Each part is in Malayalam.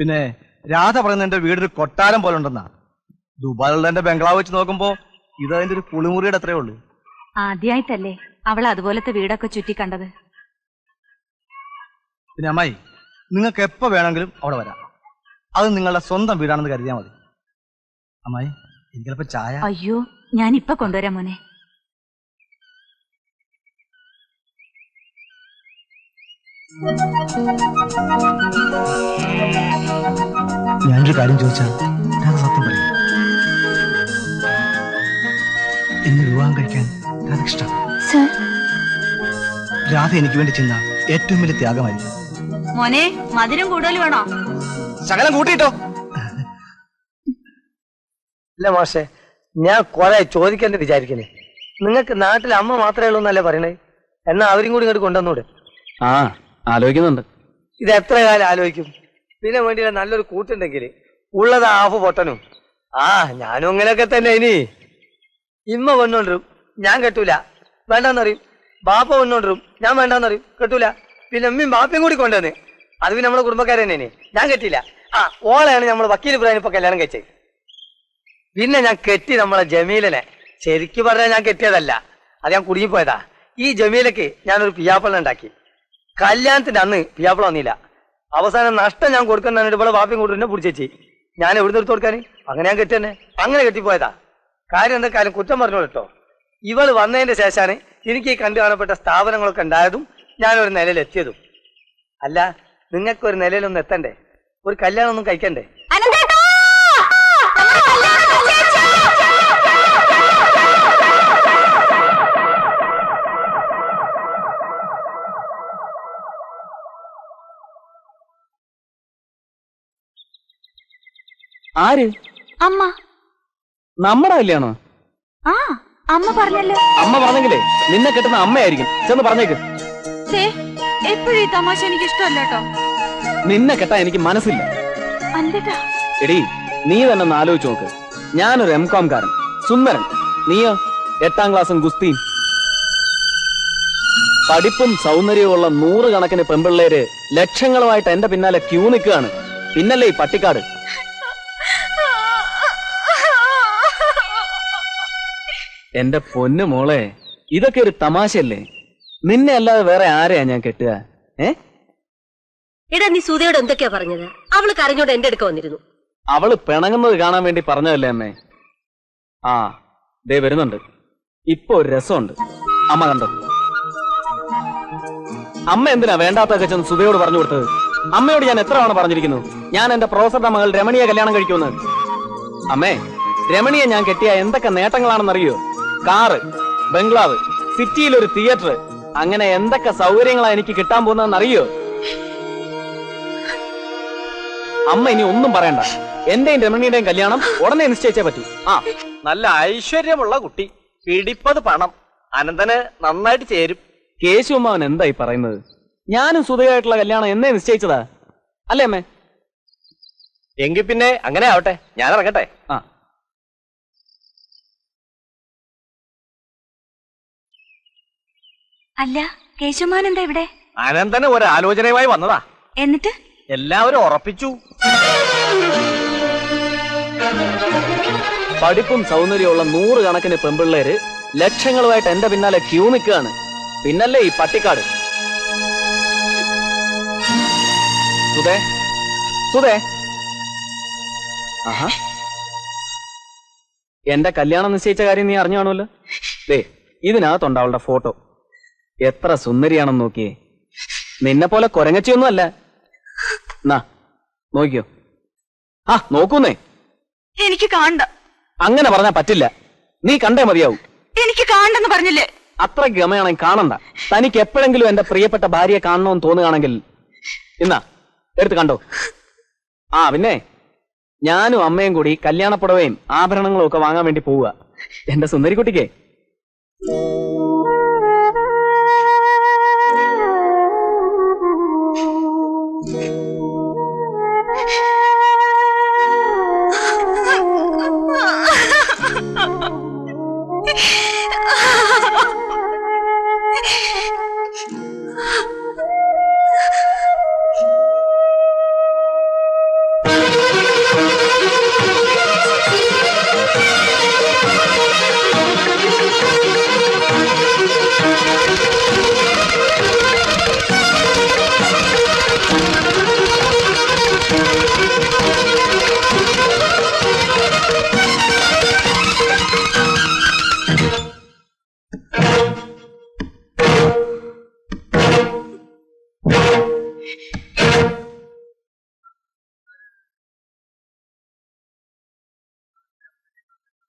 പിന്നെ രാധ പറയുന്ന എന്റെ വീടൊരു കൊട്ടാരം പോലെ ഉണ്ടെന്നാ. ദുബായിലുള്ള എന്റെ ബംഗ്ലാവ് വെച്ച് നോക്കുമ്പോ ഇത് അതിന്റെ ഒരു കുളിമുറിയുടെ അത്രേ ഉള്ളൂ. ആദ്യമായിട്ടല്ലേ അവൾ അതുപോലത്തെ വീടൊക്കെ ചുറ്റി കണ്ടത്. പിന്നെ അമ്മായി, നിങ്ങൾക്ക് എപ്പോ വേണമെങ്കിലും അവിടെ വരാം. അത് നിങ്ങളുടെ സ്വന്തം വീടാണെന്ന് കരുതിയാൽ മതി. അമ്മായി, എനിക്കല്പം ചായ. അയ്യോ, ഞാൻ ഇപ്പൊ കൊണ്ടുവരാം മോനെ. ഞാനൊരു കാര്യം ചോദിച്ചാൽ രാധ സത്യം പറയും. എന്നെ വിവാഹം കഴിക്കാൻ രാധ ഇഷ്ടം. രാധ എനിക്ക് വേണ്ടി ചെയ്യുന്ന ഏറ്റവും വലിയ ത്യാഗമായിരിക്കും. മോനെ, മധുരം കൂടുതൽ വേണോ? ശകലം കൂട്ടിട്ടോ. ഇല്ല മാഷെ, ഞാൻ കുറെ ചോദിക്കാൻ വിചാരിക്കണേ. നിങ്ങൾക്ക് നാട്ടിൽ അമ്മ മാത്രമേ ഉള്ളൂ എന്നല്ലേ പറയണേ? എന്നാ അവരും കൂടി ഇങ്ങോട്ട് കൊണ്ടുവന്നൂടെ? ആലോചിക്കുന്നുണ്ട്. ഇത് എത്ര കാലം ആലോചിക്കും? പിന്നെ വേണ്ടിയില്ല നല്ലൊരു കൂട്ടുണ്ടെങ്കിൽ ഉള്ളത് ഹാഫ് പൊട്ടനും. ഞാനും അങ്ങനെയൊക്കെ തന്നെ. ഇനി ഇമ്മ പെണ്ണുകൊണ്ടിരും, ഞാൻ കെട്ടൂല, വേണ്ടെന്നറിയും. ബാപ്പ പെണ്ണുകൊണ്ടിരും, ഞാൻ വേണ്ടെന്നറിയും, കെട്ടൂല. പിന്നെ അമ്മയും ബാപ്പയും കൂടി കൊണ്ടുവന്ന്, അത് പിന്നെ നമ്മളെ കുടുംബക്കാരെ തന്നെ. ഞാൻ കെട്ടിയില്ല. ഓളെയാണ് നമ്മൾ വക്കീൽ ഇബ്രാഹിം ഇപ്പൊ കല്യാണം കഴിച്ചത്. പിന്നെ ഞാൻ കെട്ടി നമ്മളെ ജമീലനെ. ശരിക്കും പറഞ്ഞാൽ ഞാൻ കെട്ടിയതല്ല, അത് ഞാൻ കുടുങ്ങിപ്പോയതാ. ഈ ജമീലക്ക് ഞാനൊരു പിയാപ്പിള ഉണ്ടാക്കി. കല്യാണത്തിന്റെ അന്ന് പിയാപ്പിള വന്നില്ല. അവസാനം നഷ്ടം ഞാൻ കൊടുക്കുന്ന ഇവിടെ ബാപ്പയും കൂടി എന്നെ പിടിച്ചേച്ചി. ഞാൻ എവിടെ നിർത്തി കൊടുക്കാൻ? അങ്ങനെ ഞാൻ കെട്ടി തന്നെ, അങ്ങനെ കെട്ടിപ്പോയതാ. കാര്യം എന്താ കാര്യം കുറ്റം പറഞ്ഞോളൂ കേട്ടോ. ഇവള് വന്നതിന്റെ ശേഷമാണ് എനിക്ക് ഈ കണ്ടു കാണപ്പെട്ട സ്ഥാപനങ്ങളൊക്കെ ഉണ്ടായതും ഞാനൊരു നിലയിൽ എത്തിയതും. അല്ല, നിങ്ങൾക്കൊരു നിലയിലൊന്നും എത്തണ്ടേ? ഒരു കല്യാണം ഒന്നും കഴിക്കണ്ടേ? ആര്? അമ്മ. നമ്മുടെ കല്യാണോ? അമ്മ പറഞ്ഞല്ലോ. അമ്മ പറഞ്ഞെങ്കിലേ നിന്നെ കെട്ടുന്ന അമ്മയായിരിക്കും. ചെന്ന് പറഞ്ഞേക്ക്. എപ്പോഴും ഈ തമാശ എനിക്ക് ഇഷ്ടമല്ല കേട്ടോ. നിന്നെ കെട്ടാൻ എനിക്ക് മനസ്സില്ല. എടീ, നീ തന്നെ ഒന്ന് ആലോചിച്ച് നോക്ക്. ഞാനൊരു M.Com കാരൻ, സുന്ദരൻ. നീയോ 8ാം ക്ലാസ്സും ഗുസ്തിയും. പഠിപ്പും സൗന്ദര്യവുമുള്ള 100 കണക്കിന് പെമ്പിള്ളേര് ലക്ഷങ്ങളുമായിട്ട് എന്റെ പിന്നാലെ ക്യൂ നിൽക്കുകയാണ്. പിന്നല്ലേ ഈ പട്ടിക്കാട്. എന്റെ പൊന്നു മോളെ, ഇതൊക്കെ ഒരു തമാശയല്ലേ? നിന്നെ അല്ലാതെ വേറെ ആരെയാ ഞാൻ കെട്ടുക? എടാ, നീ സുധയോട് എന്തൊക്കെയാ പറഞ്ഞത്? അവള് കരഞ്ഞോണ്ട് എന്റെ അടുക്ക വന്നിരുന്നു. അവള് പിണങ്ങുന്നത് കാണാൻ വേണ്ടി പറഞ്ഞതല്ലേ അമ്മേ? ദേ വരുന്നുണ്ട്. ഇപ്പൊ ഒരു രസമുണ്ട്. അമ്മ കണ്ടോ? അമ്മ എന്തിനാ വേണ്ടാത്തൊക്കെ ചെന്ന് സുധയോട് പറഞ്ഞു കൊടുത്തത്? അമ്മയോട് ഞാൻ എത്ര തവണ പറഞ്ഞിരിക്കുന്നു ഞാൻ എന്റെ പ്രൊഫസറുടെ മകൾ രമണിയെ കല്യാണം കഴിക്കുമെന്ന്. അമ്മേ, രമണിയെ ഞാൻ കെട്ടിയ എന്തൊക്കെ നേട്ടങ്ങളാണെന്നറിയോ? കാറ്, ബംഗ്ലാവ്, സിറ്റിയിൽ ഒരു തിയേറ്റർ, അങ്ങനെ എന്തൊക്കെ സൗകര്യങ്ങളാ എനിക്ക് കിട്ടാൻ പോകുന്നതെന്നറിയോ? അമ്മ ഇനി ഒന്നും പറയണ്ട. എന്റെയും രമണിയുടെയും കല്യാണം ഉടനെ നിശ്ചയിച്ചേ പറ്റൂ. നല്ല ഐശ്വര്യമുള്ള കുട്ടി, പിടിപ്പത് പണം, അനന്തന് നന്നായിട്ട് ചേരും. കേശു അമ്മാവൻ എന്തായി പറയുന്നത്? ഞാനും സുധയായിട്ടുള്ള കല്യാണം എന്നേ നിശ്ചയിച്ചതാ, അല്ലേ അമ്മേ? എങ്കിൽ പിന്നെ അങ്ങനെ ആവട്ടെ, ഞാൻ ഇറങ്ങട്ടെ. അല്ല, കേശവമാൻ എന്താ ഇവിടെ? അനന്തന് ഒരു ആലോചനയുമായി വന്നതാ. എന്നിട്ട് എല്ലാവരും ഉറപ്പിച്ചു. പഠിപ്പും സൗന്ദര്യമുള്ള 100 കണക്കിന് പെമ്പിള്ളേര് ലക്ഷങ്ങളുമായിട്ട് എന്റെ പിന്നാലെ ക്യൂ നിൽക്കുകയാണ്. പിന്നല്ലേ ഈ പട്ടിക്കാട്. സുധേ, സുധേ, എന്റെ കല്യാണം നിശ്ചയിച്ച കാര്യം നീ അറിഞ്ഞു കാണുമല്ലോ. ദേ, ഇതിനകത്തുണ്ട് അവളുടെ ഫോട്ടോ. എത്ര സുന്ദരിയാണെന്ന് നോക്കിയേ. നിന്നെ പോലെ കൊരങ്ങച്ചിയൊന്നും അല്ല. നോക്കിയോ? നോക്കൂന്നേ. എനിക്ക് കാണണ്ട. അങ്ങനെ പറഞ്ഞാ പറ്റില്ല. നീ കണ്ടേ മതിയാവും. എനിക്ക് കാണണ്ടെന്ന് പറഞ്ഞില്ലേ? അത്ര ഗമയാണെങ്കിൽ കാണണ്ട. തനിക്ക് എപ്പോഴെങ്കിലും എന്റെ പ്രിയപ്പെട്ട ഭാര്യയെ കാണണമെന്ന് തോന്നുകയാണെങ്കിൽ എടുത്ത് കണ്ടോ. പിന്നെ ഞാനും അമ്മയും കൂടി കല്യാണപ്പുടവയും ആഭരണങ്ങളും ഒക്കെ വാങ്ങാൻ വേണ്ടി പോവുക. എന്റെ സുന്ദരിക്കുട്ടിക്ക്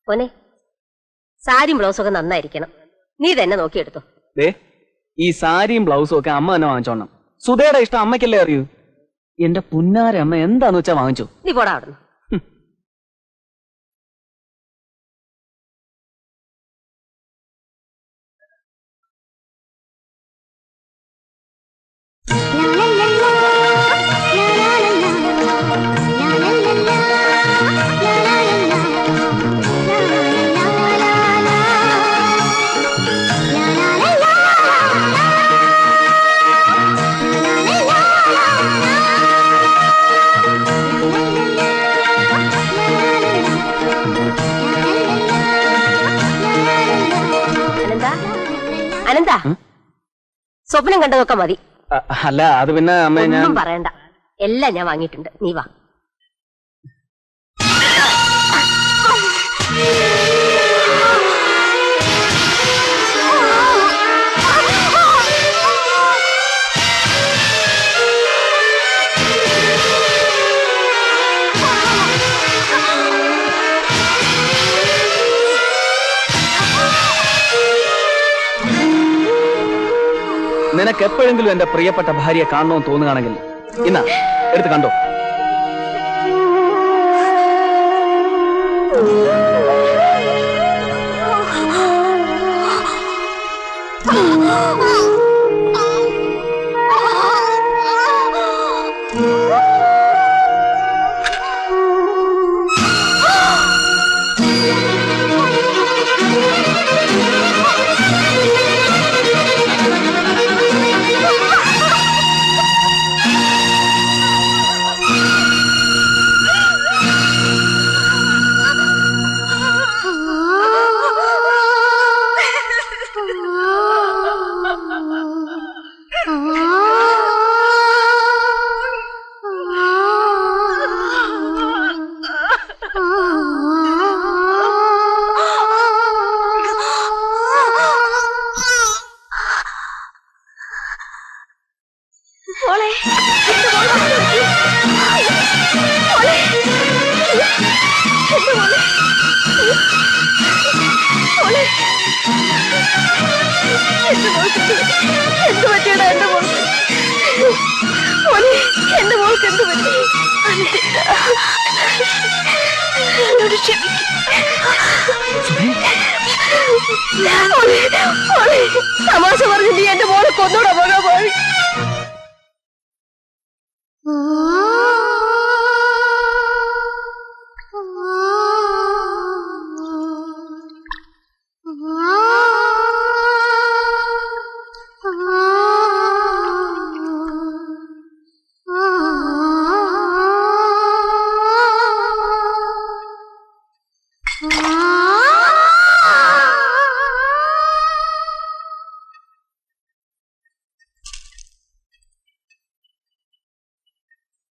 പോനെ സാരിയും ബ്ലൗസൊക്കെ നന്നായിരിക്കണം. നീ തന്നെ നോക്കിയെടുത്തോ. ദേ ഈ സാരിയും ബ്ലൗസും ഒക്കെ അമ്മ തന്നെ വാങ്ങിച്ചോണം. സുധയുടെ ഇഷ്ടം അമ്മയ്ക്കല്ലേ അറിയൂ. എന്റെ പുന്നാര അമ്മ എന്താന്ന് വെച്ചാ വാങ്ങിച്ചു. നീ പോടാ അവിടുന്ന്. അനന്താ, സ്വപ്നം കണ്ടതൊക്കെ മതി. അല്ല അത് പിന്നെ അമ്മ ഞാൻ ഒന്നും പറയണ്ട, എല്ലാം ഞാൻ വാങ്ങിയിട്ടുണ്ട്. നീ വാ. നിനക്ക് എപ്പോഴെങ്കിലും എന്റെ പ്രിയപ്പെട്ട ഭാര്യയെ കാണണമെന്ന് തോന്നുകയാണെങ്കിൽ ഇന്നാ എടുത്ത് കണ്ടോ. തമാശ പറഞ്ഞു നീ എന്റെ മോളെ കൊന്നോടാ.